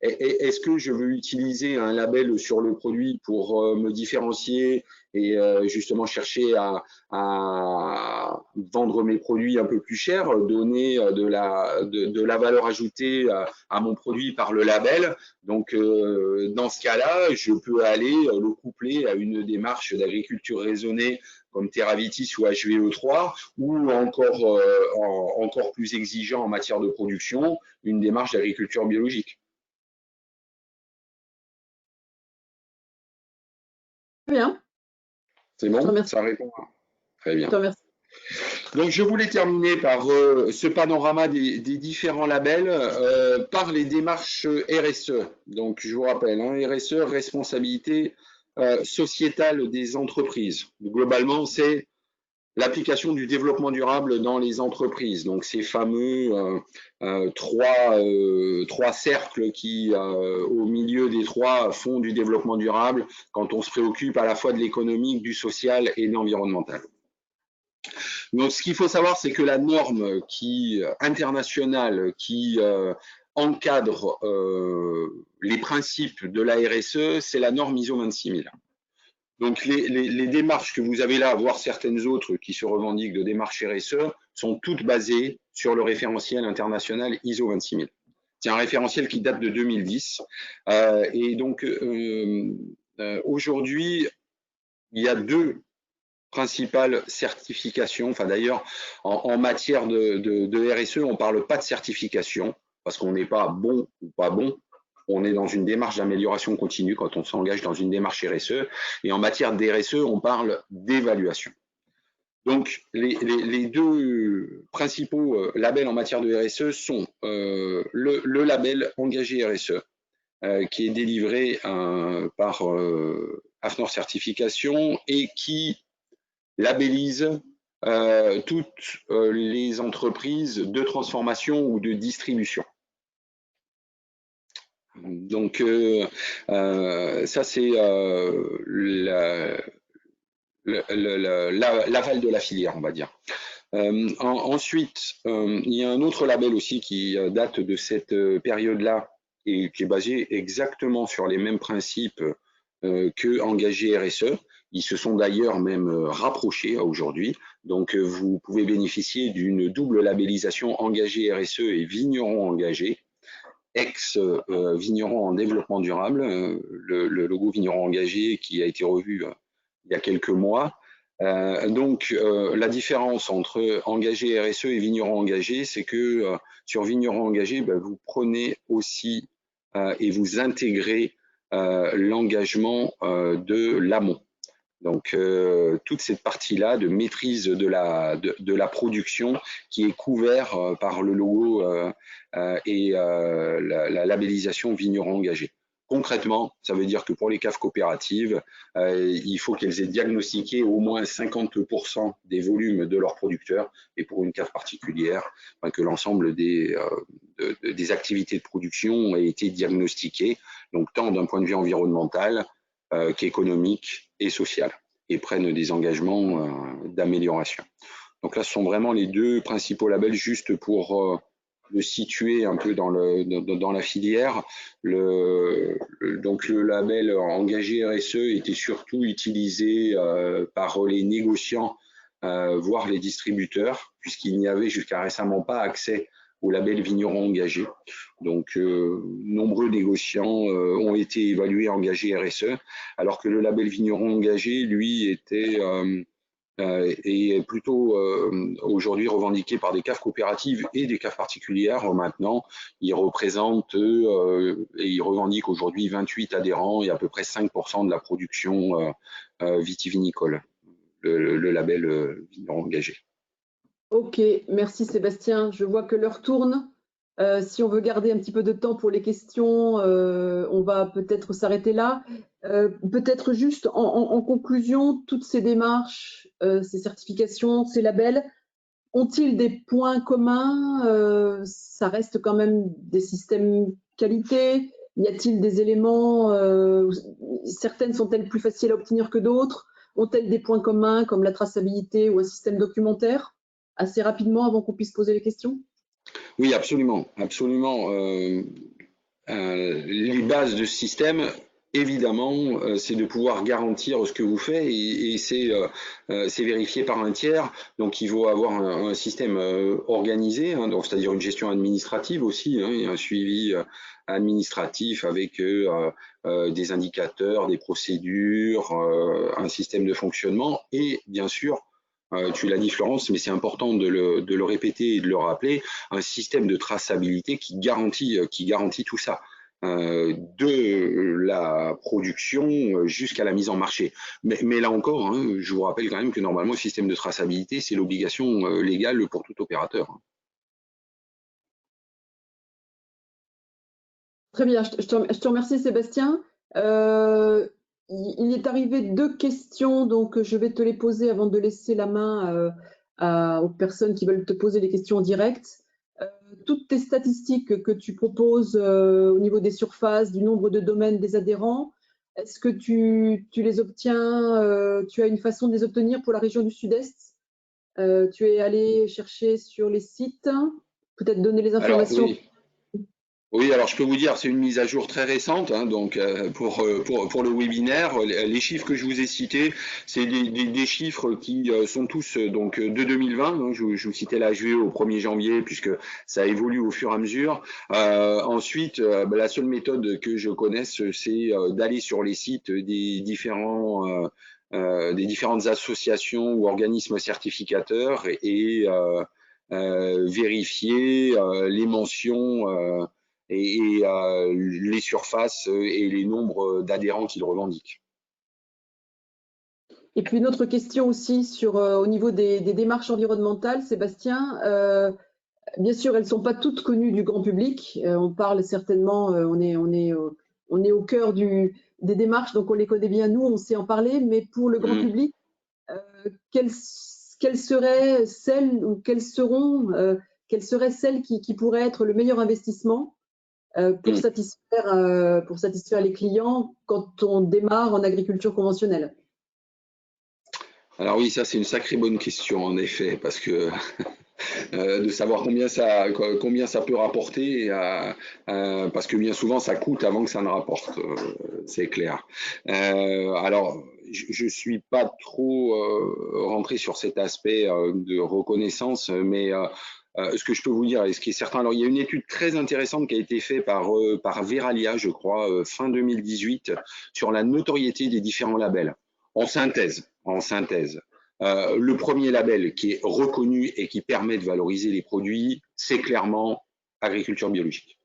Est-ce que je veux utiliser un label sur le produit pour me différencier et justement chercher à vendre mes produits un peu plus cher, donner de la valeur ajoutée à mon produit par le label. Donc, dans ce cas-là, je peux aller le coupler à une démarche d'agriculture raisonnée comme Terravitis ou HVE3, ou encore plus exigeant en matière de production, une démarche d'agriculture biologique. bien. C'est Je te bon? remercie. Ça répond? Très Je te bien. remercie. Donc, je voulais terminer par ce panorama des différents labels par les démarches RSE. Donc, je vous rappelle, hein, RSE, responsabilité sociétale des entreprises. Globalement, c'est l'application du développement durable dans les entreprises. Donc, ces fameux trois cercles qui, au milieu des trois, font du développement durable quand on se préoccupe à la fois de l'économique, du social et de l'environnemental. Donc, ce qu'il faut savoir, c'est que la norme internationale qui encadre les principes de la RSE, c'est la norme ISO 26000. Donc, les démarches que vous avez là, voire certaines autres qui se revendiquent de démarches RSE, sont toutes basées sur le référentiel international ISO 26000. C'est un référentiel qui date de 2010. Et donc, aujourd'hui, il y a deux principales certifications. Enfin, d'ailleurs, en matière de RSE, on ne parle pas de certification parce qu'on n'est pas bon ou pas bon. On est dans une démarche d'amélioration continue quand on s'engage dans une démarche RSE. Et en matière de RSE, on parle d'évaluation. Donc, les deux principaux labels en matière de RSE sont le label engagé RSE, qui est délivré par AFNOR Certification et qui labellise toutes les entreprises de transformation ou de distribution. Donc, ça, c'est l'aval de la filière, on va dire. Ensuite, il y a un autre label aussi qui date de cette période-là et qui est basé exactement sur les mêmes principes que Engagé RSE. Ils se sont d'ailleurs même rapprochés aujourd'hui. Donc, vous pouvez bénéficier d'une double labellisation Engagé RSE et Vigneron Engagé, ex-Vigneron en développement durable, le logo Vigneron Engagé qui a été revu il y a quelques mois. Donc, la différence entre Engagé RSE et Vigneron Engagé, c'est que sur Vigneron Engagé, vous prenez aussi et vous intégrez l'engagement de l'amont. Donc, toute cette partie-là de maîtrise de la production qui est couvert par le logo et la labellisation Vigneron Engagé. Concrètement, ça veut dire que pour les caves coopératives, il faut qu'elles aient diagnostiqué au moins 50% des volumes de leurs producteurs et pour une cave particulière, que l'ensemble des activités de production aient été diagnostiquées, donc tant d'un point de vue environnemental qu'économique et social, et prennent des engagements d'amélioration. Donc là, ce sont vraiment les deux principaux labels, juste pour le situer un peu dans la filière. Donc le label engagé RSE était surtout utilisé par les négociants, voire les distributeurs, puisqu'il n'y avait jusqu'à récemment pas accès au label Vigneron Engagé. Donc, nombreux négociants ont été évalués engagés RSE, alors que le label Vigneron Engagé, lui, est plutôt aujourd'hui revendiqué par des caves coopératives et des caves particulières. Maintenant, il représente et il revendique aujourd'hui 28 adhérents et à peu près 5% de la production vitivinicole, le label Vigneron Engagé. Ok, merci Sébastien. Je vois que l'heure tourne. Si on veut garder un petit peu de temps pour les questions, on va peut-être s'arrêter là. Peut-être juste en conclusion, toutes ces démarches, ces certifications, ces labels, ont-ils des points communs? Ça reste quand même des systèmes qualité. Y a-t-il des éléments, certaines sont-elles plus faciles à obtenir que d'autres? Ont-elles des points communs comme la traçabilité ou un système documentaire? Assez rapidement avant qu'on puisse poser les questions. Oui, absolument, absolument. Les bases de ce système, évidemment, c'est de pouvoir garantir ce que vous faites et c'est vérifié par un tiers. Donc, il faut avoir un système organisé, hein, c'est-à-dire une gestion administrative aussi, hein, et un suivi administratif avec des indicateurs, des procédures, un système de fonctionnement et bien sûr, tu l'as dit Florence, mais c'est important de le répéter et de le rappeler, un système de traçabilité qui garantit tout ça. de la production jusqu'à la mise en marché. Mais là encore, hein, je vous rappelle quand même que normalement, le système de traçabilité, c'est l'obligation légale pour tout opérateur. Très bien, je te remercie Sébastien. Il est arrivé 2 questions, donc je vais te les poser avant de laisser la main aux personnes qui veulent te poser les questions en direct. Toutes tes statistiques que tu proposes au niveau des surfaces, du nombre de domaines des adhérents, est-ce que tu les obtiens, tu as une façon de les obtenir pour la région du Sud-Est? Tu es allé chercher sur les sites, peut-être donner les Alors informations. oui, oui, alors je peux vous dire, c'est une mise à jour très récente, hein, donc pour le webinaire, les chiffres que je vous ai cités, c'est des chiffres qui sont tous donc de 2020. Donc je vous citais la HVE au 1er janvier, puisque ça évolue au fur et à mesure. Ensuite, la seule méthode que je connaisse, c'est d'aller sur les sites des différentes associations ou organismes certificateurs et vérifier les mentions les surfaces et les nombres d'adhérents qu'ils revendiquent. Et puis une autre question aussi sur au niveau des démarches environnementales, Sébastien. Bien sûr, elles ne sont pas toutes connues du grand public. On parle certainement, on est au cœur des démarches, donc on les connaît bien, nous, on sait en parler, mais pour le grand public, quelles seraient celles ou quelles seraient celles qui pourraient être le meilleur investissement pour satisfaire les clients quand on démarre en agriculture conventionnelle? Alors oui, ça c'est une sacrée bonne question en effet, parce que de savoir combien ça peut rapporter, parce que bien souvent ça coûte avant que ça ne rapporte, c'est clair. Alors, je suis pas trop rentré sur cet aspect de reconnaissance, mais ce que je peux vous dire, et ce qui est certain, alors il y a une étude très intéressante qui a été faite par Veralia, je crois, fin 2018, sur la notoriété des différents labels. En synthèse, le premier label qui est reconnu et qui permet de valoriser les produits, c'est clairement agriculture biologique.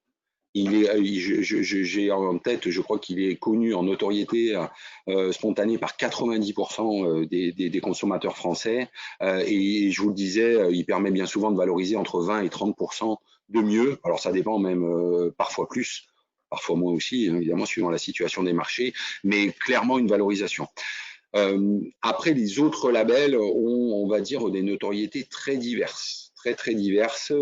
J'ai en tête, je crois qu'il est connu en notoriété spontanée par 90% des consommateurs français. Et je vous le disais, il permet bien souvent de valoriser entre 20 et 30% de mieux. Alors ça dépend même parfois plus, parfois moins aussi, hein, évidemment, suivant la situation des marchés, mais clairement une valorisation. Après, les autres labels ont, on va dire, des notoriétés très diverses, très diverses.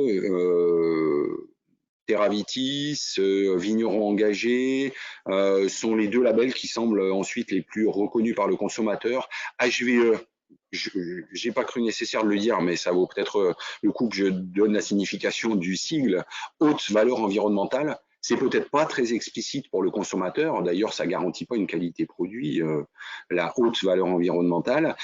Terravitis, Vigneron engagé sont les 2 labels qui semblent ensuite les plus reconnus par le consommateur. HVE, je n'ai pas cru nécessaire de le dire, mais ça vaut peut-être le coup que je donne la signification du sigle, haute valeur environnementale. C'est peut-être pas très explicite pour le consommateur. D'ailleurs, ça garantit pas une qualité produit, la haute valeur environnementale.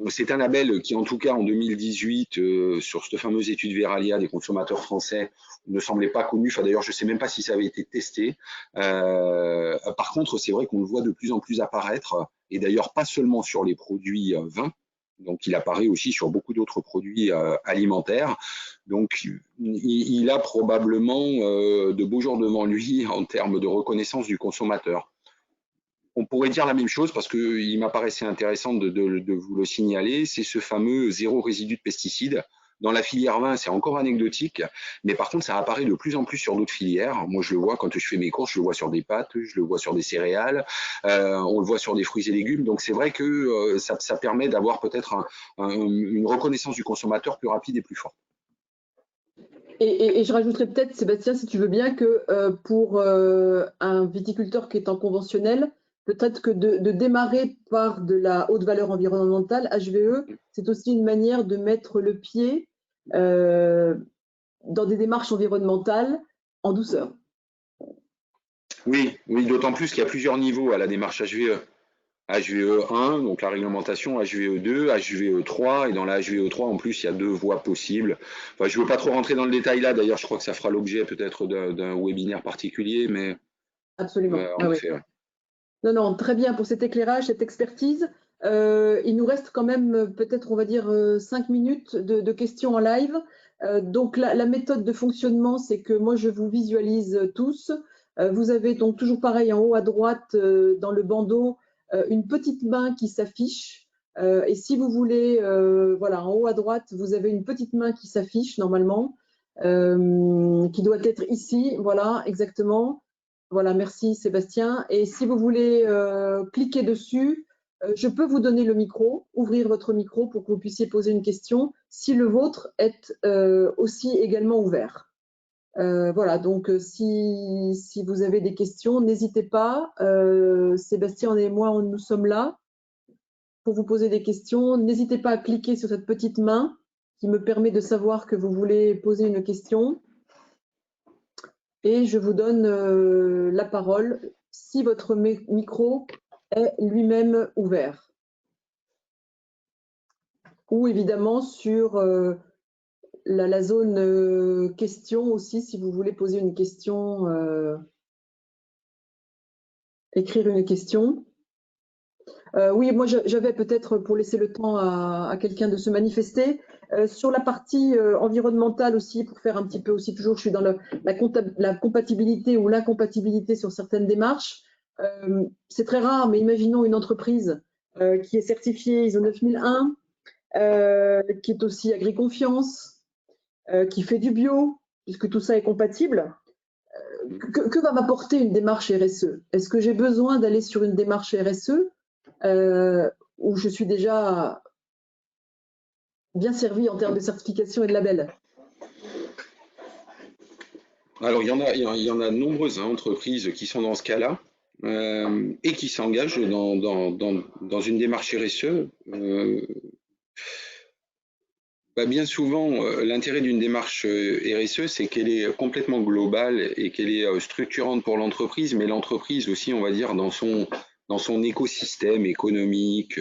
C'est un label qui, en tout cas, en 2018, sur cette fameuse étude Veralia des consommateurs français, ne semblait pas connu. Enfin, d'ailleurs, je ne sais même pas si ça avait été testé. Par contre, c'est vrai qu'on le voit de plus en plus apparaître, et d'ailleurs pas seulement sur les produits vins. Donc, il apparaît aussi sur beaucoup d'autres produits alimentaires. Donc, il a probablement de beaux jours devant lui en termes de reconnaissance du consommateur. On pourrait dire la même chose parce qu'il m'apparaissait intéressant de vous le signaler, c'est ce fameux zéro résidu de pesticides. Dans la filière vin, c'est encore anecdotique, mais par contre, ça apparaît de plus en plus sur d'autres filières. Moi, je le vois quand je fais mes courses, je le vois sur des pâtes, je le vois sur des céréales, on le voit sur des fruits et légumes. Donc, c'est vrai que ça permet d'avoir peut-être une reconnaissance du consommateur plus rapide et plus forte. Et je rajouterais peut-être, Sébastien, si tu veux bien, que pour un viticulteur qui est en conventionnel, peut-être que de démarrer par de la haute valeur environnementale, HVE, c'est aussi une manière de mettre le pied dans des démarches environnementales en douceur. Oui, d'autant plus qu'il y a plusieurs niveaux à la démarche HVE. HVE 1, donc la réglementation, HVE 2, HVE 3, et dans la HVE 3, en plus, il y a 2 voies possibles. Enfin, je ne veux pas trop rentrer dans le détail là, d'ailleurs, je crois que ça fera l'objet peut-être d'un webinaire particulier, mais Absolument. en effet. Ouais. Non, très bien pour cet éclairage, cette expertise. Il nous reste quand même peut-être, on va dire, 5 minutes de questions en live. Donc la méthode de fonctionnement, c'est que moi, je vous visualise tous. Vous avez donc toujours pareil en haut à droite dans le bandeau une petite main qui s'affiche. Et si vous voulez, voilà, en haut à droite, vous avez une petite main qui s'affiche normalement, qui doit être ici. Voilà, exactement. Voilà, merci Sébastien. Et si vous voulez cliquer dessus, je peux vous donner le micro, ouvrir votre micro pour que vous puissiez poser une question, si le vôtre est aussi également ouvert. Voilà, donc si vous avez des questions, n'hésitez pas. Sébastien et moi, nous sommes là pour vous poser des questions. N'hésitez pas à cliquer sur cette petite main qui me permet de savoir que vous voulez poser une question. Et je vous donne la parole si votre micro est lui-même ouvert. Ou évidemment sur la zone questions aussi, si vous voulez poser une question, écrire une question. Oui, moi j'avais peut-être, pour laisser le temps à quelqu'un de se manifester, sur la partie environnementale aussi, pour faire un petit peu aussi, toujours je suis dans la compatibilité ou l'incompatibilité sur certaines démarches. C'est très rare, mais imaginons une entreprise qui est certifiée ISO 9001, qui est aussi Agriconfiance, qui fait du bio, puisque tout ça est compatible. Que va m'apporter une démarche RSE? Est-ce que j'ai besoin d'aller sur une démarche RSE où je suis déjà bien servi en termes de certification et de label? Alors, il y en a de nombreuses entreprises qui sont dans ce cas-là et qui s'engagent dans une démarche RSE. Bien souvent, l'intérêt d'une démarche RSE, c'est qu'elle est complètement globale et qu'elle est structurante pour l'entreprise, mais l'entreprise aussi, on va dire, dans son écosystème économique,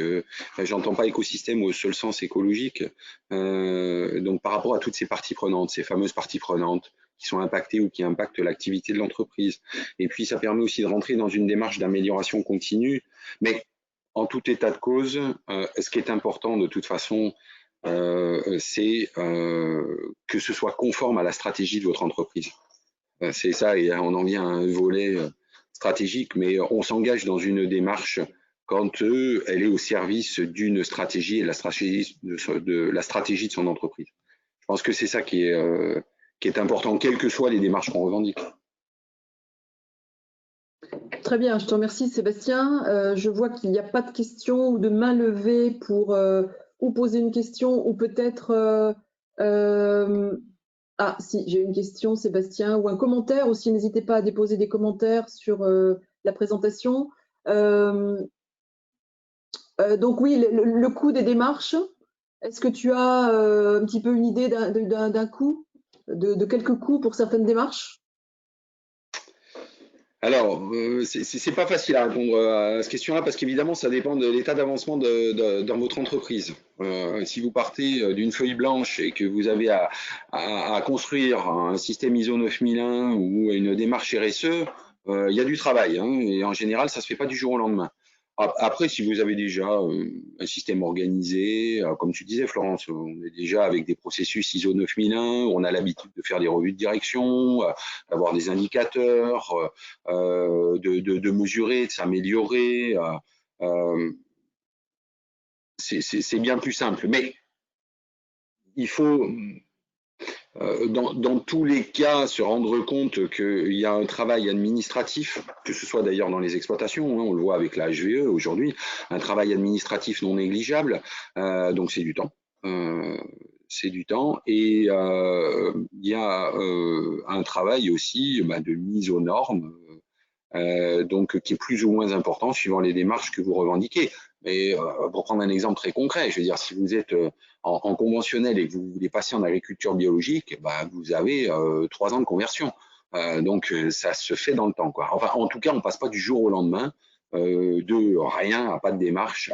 j'entends pas écosystème au seul sens écologique, donc par rapport à toutes ces parties prenantes, ces fameuses parties prenantes qui sont impactées ou qui impactent l'activité de l'entreprise. Et puis ça permet aussi de rentrer dans une démarche d'amélioration continue, mais en tout état de cause, ce qui est important de toute façon, c'est que ce soit conforme à la stratégie de votre entreprise. C'est ça, et on en vient à un volet stratégique, mais on s'engage dans une démarche quand elle est au service d'une stratégie et la stratégie de son entreprise. Je pense que c'est ça qui est important, quelles que soient les démarches qu'on revendique. Très bien, je te remercie Sébastien. Je vois qu'il n'y a pas de questions ou de main levée pour ou poser une question ou peut-être... ah si, j'ai une question Sébastien, ou un commentaire aussi, n'hésitez pas à déposer des commentaires sur la présentation. Donc oui, le coût des démarches, est-ce que tu as un petit peu une idée d'un coût, de quelques coûts pour certaines démarches? Alors, c'est pas facile à répondre à cette question-là parce qu'évidemment, ça dépend de l'état d'avancement dans votre entreprise. Si vous partez d'une feuille blanche et que vous avez à construire un système ISO 9001 ou une démarche RSE, il y a du travail, hein, et en général, ça se fait pas du jour au lendemain. Après, si vous avez déjà un système organisé, comme tu disais, Florence, on est déjà avec des processus ISO 9001, on a l'habitude de faire des revues de direction, d'avoir des indicateurs, de mesurer, de s'améliorer. C'est bien plus simple. Mais il faut, dans tous les cas, se rendre compte qu'il y a un travail administratif, que ce soit d'ailleurs dans les exploitations, hein, on le voit avec la HVE aujourd'hui, un travail administratif non négligeable, donc c'est du temps. C'est du temps et il y a un travail aussi de mise aux normes, donc qui est plus ou moins important suivant les démarches que vous revendiquez. Mais pour prendre un exemple très concret, je veux dire, si vous êtes en conventionnel et que vous voulez passer en agriculture biologique, vous avez 3 ans de conversion. Donc ça se fait dans le temps, quoi. Enfin, en tout cas, on passe pas du jour au lendemain de rien, à pas de démarche,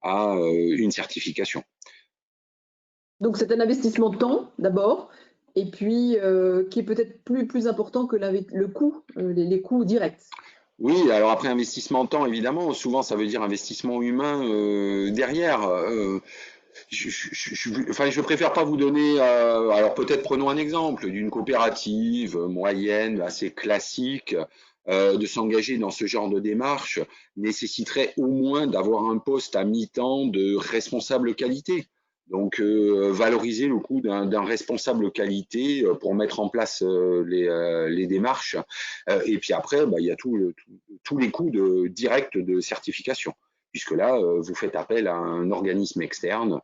à une certification. Donc c'est un investissement de temps d'abord, et puis qui est peut-être plus important que le coût, les coûts directs. Oui, alors après investissement de temps, évidemment, souvent ça veut dire investissement humain derrière. Enfin, je préfère pas vous donner. Alors peut-être prenons un exemple d'une coopérative moyenne, assez classique. De s'engager dans ce genre de démarche nécessiterait au moins d'avoir un poste à mi-temps de responsable qualité. Donc valoriser le coût d'un responsable qualité pour mettre en place les démarches. Et puis après, bah, il y a tous les coûts directs de certification, puisque là, vous faites appel à un organisme externe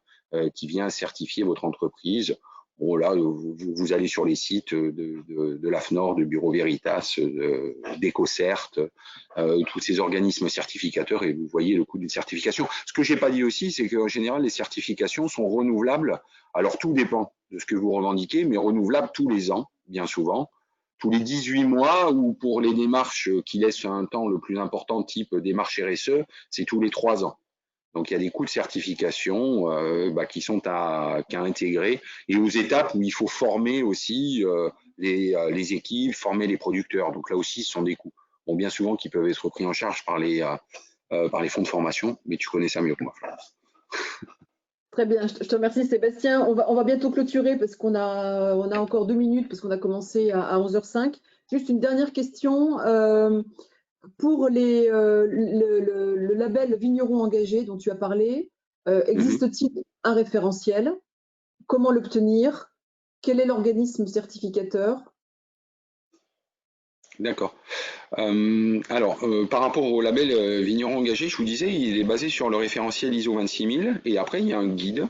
qui vient certifier votre entreprise. Bon, là, vous allez sur les sites de l'AFNOR, de Bureau Veritas, d'EcoCert, tous ces organismes certificateurs, et vous voyez le coût d'une certification. Ce que je n'ai pas dit aussi, c'est qu'en général, les certifications sont renouvelables. Alors, tout dépend de ce que vous revendiquez, mais renouvelables tous les ans, bien souvent, tous les 18 mois, ou pour les démarches qui laissent un temps le plus important, type démarche RSE, c'est tous les 3 ans. Donc, il y a des coûts de certification qui sont qu'à intégrer, et aux étapes où il faut former aussi les équipes, former les producteurs. Donc là aussi, ce sont des coûts. Bon, bien souvent, qui peuvent être pris en charge par les fonds de formation, mais tu connais ça mieux que moi, Florence. Très bien, je te remercie Sébastien. On va bientôt clôturer parce qu'on a encore 2 minutes parce qu'on a commencé à 11h05. Juste une dernière question. Pour le label Vigneron engagé dont tu as parlé, existe-t-il un référentiel? Comment l'obtenir? Quel est l'organisme certificateur? D'accord. Par rapport au label Vigneron engagé, je vous disais, il est basé sur le référentiel ISO 26000, et après il y a un guide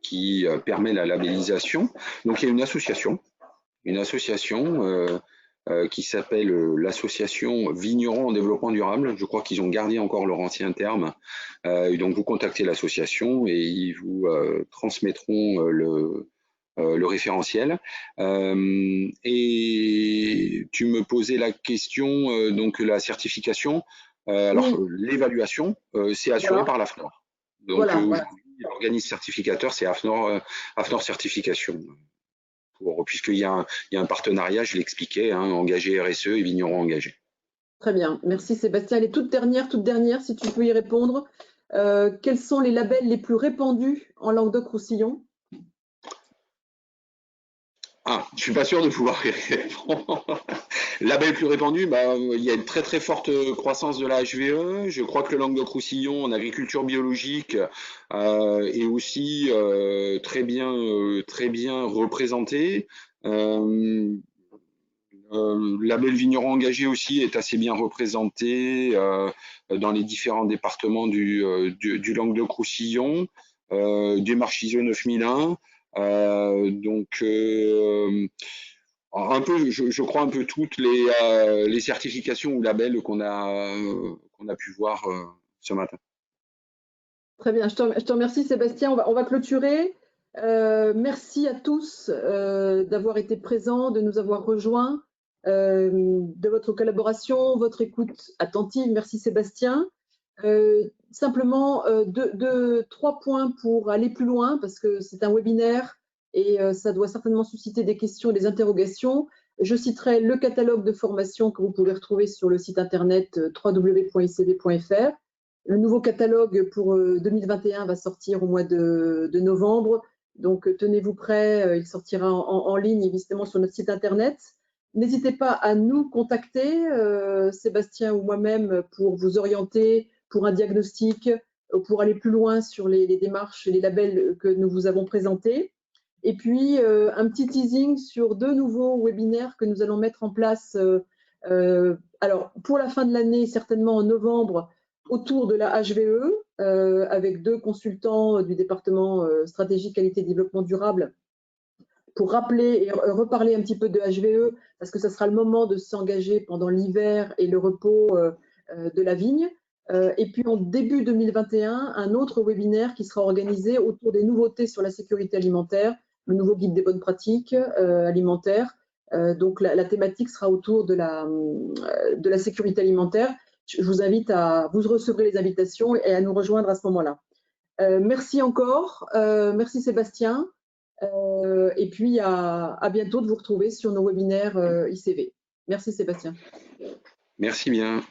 qui permet la labellisation. Donc il y a une association qui s'appelle l'association Vignerons en développement durable. Je crois qu'ils ont gardé encore leur ancien terme. Donc vous contactez l'association et ils vous transmettront le référentiel. Et tu me posais la question, donc la certification. Alors Oui, l'évaluation, c'est assuré voilà, par l'AFNOR. Donc voilà. aujourd'hui, l'organisme certificateur, c'est AFNOR Certification. Puisqu'il y a un partenariat, je l'expliquais, hein, engagé RSE et vignerons engagés. Très bien. Merci Sébastien. Les toutes dernières, si tu peux y répondre. Quels sont les labels les plus répandus en Languedoc-Roussillon? Ah, je suis pas sûr de pouvoir y répondre. Label plus répandu, il y a une très très forte croissance de la HVE. Je crois que le Languedoc-Roussillon en agriculture biologique est aussi très bien représenté. Label vigneron engagé aussi est assez bien représenté dans les différents départements du Languedoc-Roussillon, démarche ISO 9001. Un peu, je crois un peu toutes les certifications ou labels qu'on a pu voir ce matin. Très bien, je te remercie Sébastien. On va clôturer. Merci à tous d'avoir été présents, de nous avoir rejoints, de votre collaboration, votre écoute attentive. Merci Sébastien. Simplement, 3 points pour aller plus loin, parce que c'est un webinaire et ça doit certainement susciter des questions et des interrogations. Je citerai le catalogue de formation que vous pouvez retrouver sur le site internet www.icv.fr. Le nouveau catalogue pour 2021 va sortir au mois de novembre. Donc, tenez-vous prêts, il sortira en ligne, évidemment, sur notre site internet. N'hésitez pas à nous contacter, Sébastien ou moi-même, pour vous orienter, pour un diagnostic, pour aller plus loin sur les démarches et les labels que nous vous avons présentés. Et puis, un petit teasing sur 2 nouveaux webinaires que nous allons mettre en place. Alors, pour la fin de l'année, certainement en novembre, autour de la HVE, avec 2 consultants du département stratégie, qualité, développement durable, pour rappeler et reparler un petit peu de HVE, parce que ça sera le moment de s'engager pendant l'hiver et le repos de la vigne. Et puis en début 2021, un autre webinaire qui sera organisé autour des nouveautés sur la sécurité alimentaire, le nouveau guide des bonnes pratiques alimentaires. Donc la thématique sera autour de la sécurité alimentaire. Je vous invite vous recevrez les invitations et à nous rejoindre à ce moment-là. Merci encore, merci Sébastien, et puis à bientôt de vous retrouver sur nos webinaires ICV. Merci Sébastien. Merci bien.